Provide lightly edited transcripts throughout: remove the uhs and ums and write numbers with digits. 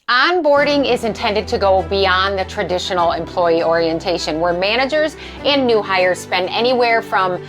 Onboarding is intended to go beyond the traditional employee orientation, where managers and new hires spend anywhere from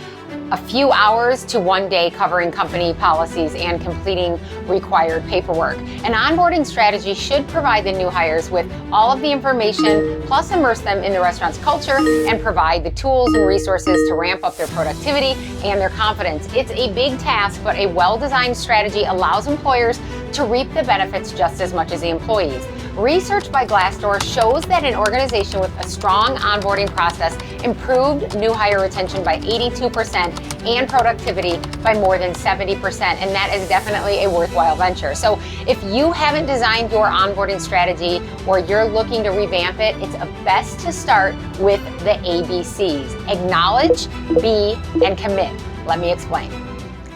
a few hours to one day covering company policies and completing required paperwork. An onboarding strategy should provide the new hires with all of the information, plus immerse them in the restaurant's culture and provide the tools and resources to ramp up their productivity and their confidence. It's a big task, but a well-designed strategy allows employers to reap the benefits just as much as the employees. Research by Glassdoor shows that an organization with a strong onboarding process improved new hire retention by 82% and productivity by more than 70%, and that is definitely a worthwhile venture. So if you haven't designed your onboarding strategy or you're looking to revamp it, it's best to start with the ABCs. Acknowledge, be, and commit. Let me explain.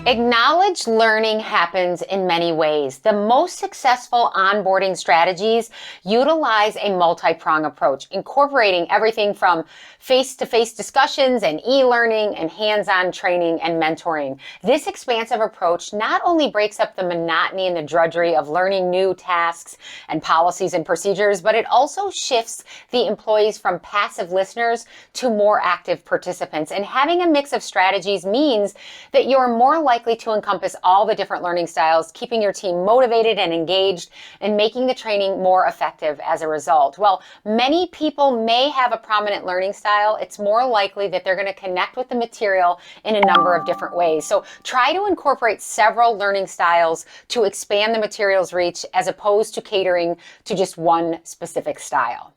Acknowledged learning happens in many ways. The most successful onboarding strategies utilize a multi-pronged approach, incorporating everything from face-to-face discussions and e-learning and hands-on training and mentoring. This expansive approach not only breaks up the monotony and the drudgery of learning new tasks and policies and procedures, but it also shifts the employees from passive listeners to more active participants. And having a mix of strategies means that you're more likely to encompass all the different learning styles, keeping your team motivated and engaged, and making the training more effective as a result. While many people may have a prominent learning style, it's more likely that they're going to connect with the material in a number of different ways. So try to incorporate several learning styles to expand the material's reach as opposed to catering to just one specific style.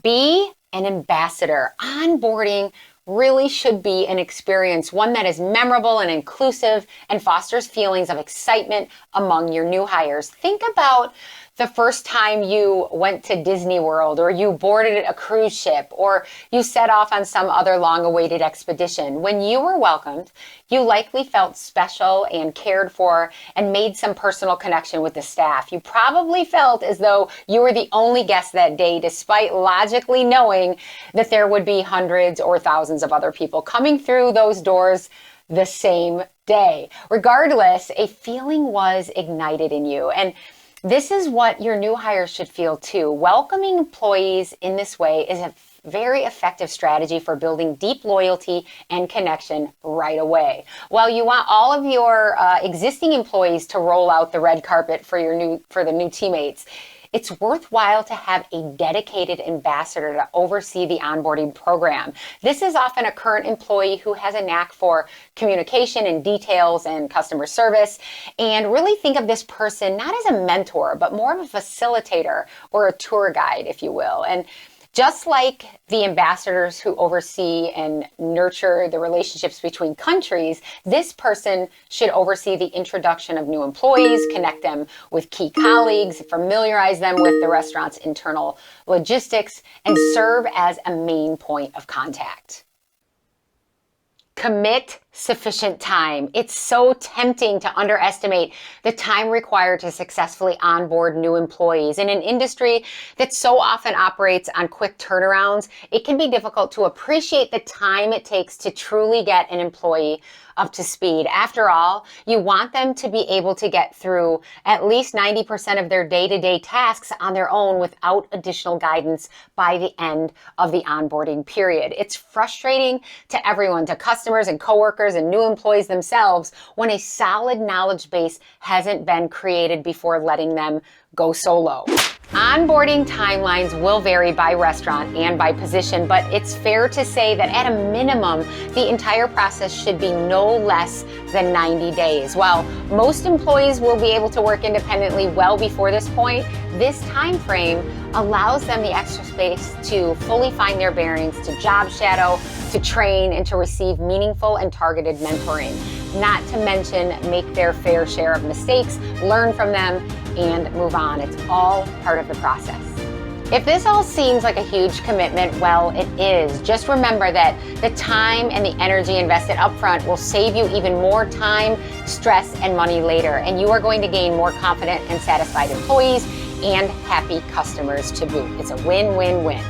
Be an ambassador. Onboarding really should be an experience, one that is memorable and inclusive and fosters feelings of excitement among your new hires. Think about the first time you went to Disney World, or you boarded a cruise ship, or you set off on some other long-awaited expedition. When you were welcomed, you likely felt special and cared for and made some personal connection with the staff. You probably felt as though you were the only guest that day, despite logically knowing that there would be hundreds or thousands of other people coming through those doors the same day. Regardless, a feeling was ignited in you. And this is what your new hires should feel too. Welcoming employees in this way is a very effective strategy for building deep loyalty and connection right away. While you want all of your existing employees to roll out the red carpet for the new teammates, it's worthwhile to have a dedicated ambassador to oversee the onboarding program. This is often a current employee who has a knack for communication and details and customer service. And really think of this person not as a mentor, but more of a facilitator or a tour guide, if you will. And just like the ambassadors who oversee and nurture the relationships between countries, this person should oversee the introduction of new employees, connect them with key colleagues, familiarize them with the restaurant's internal logistics, and serve as a main point of contact. Commit sufficient time. It's so tempting to underestimate the time required to successfully onboard new employees. In an industry that so often operates on quick turnarounds, it can be difficult to appreciate the time it takes to truly get an employee up to speed. After all, you want them to be able to get through at least 90% of their day-to-day tasks on their own without additional guidance by the end of the onboarding period. It's frustrating to everyone, to customers and coworkers and new employees themselves, when a solid knowledge base hasn't been created before letting them go solo. Onboarding timelines will vary by restaurant and by position, but it's fair to say that at a minimum, the entire process should be no less than 90 days. While most employees will be able to work independently well before this point, this time frame allows them the extra space to fully find their bearings, to job shadow, to train, and to receive meaningful and targeted mentoring. Not to mention make their fair share of mistakes, learn from them, and move on. It's all part of the process. If this all seems like a huge commitment, well, it is. Just remember that the time and the energy invested upfront will save you even more time, stress, and money later, and you are going to gain more confident and satisfied employees and happy customers to boot. It's a win-win-win.